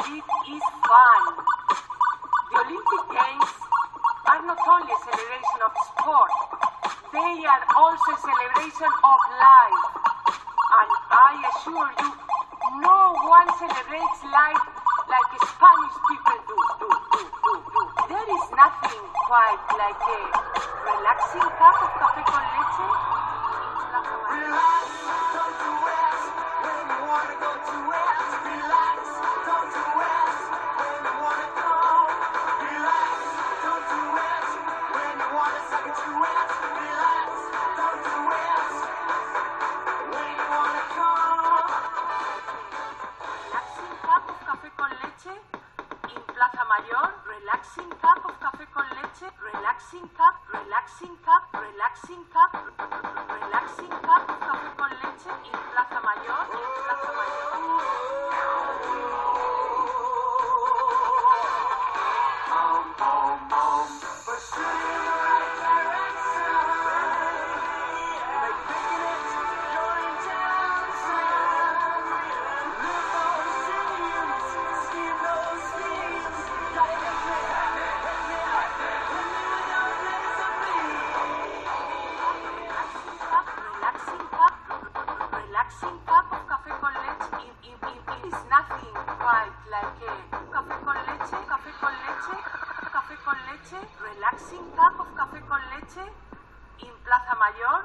It is fun. The Olympic Games are not only a celebration of sport, they are also a celebration of life. And I assure you, no one celebrates life like Spanish people do. There is nothing quite like a relaxing cup of café con leche. Relax, don't do it when you wanna go to it. Relax, don't do it when you wanna go. Relax, don't do it when you wanna suck it to it. Relax, don't do it when you wanna go. Relaxing cup of café con leche in Plaza Mayor. Relaxing cup of café con leche. Relaxing cup, relaxing cup, relaxing cup, relaxing cup of café con leche in Plaza Mayor. But shoot in the right direction. Like picking it, going down south. Live those dreams, scheme those schemes. Gotta hit me without laser Relaxing cup of café con leche is nothing quite like a café con leche, café con leche, café con leche. Relaxing cup of café con leche in Plaza Mayor.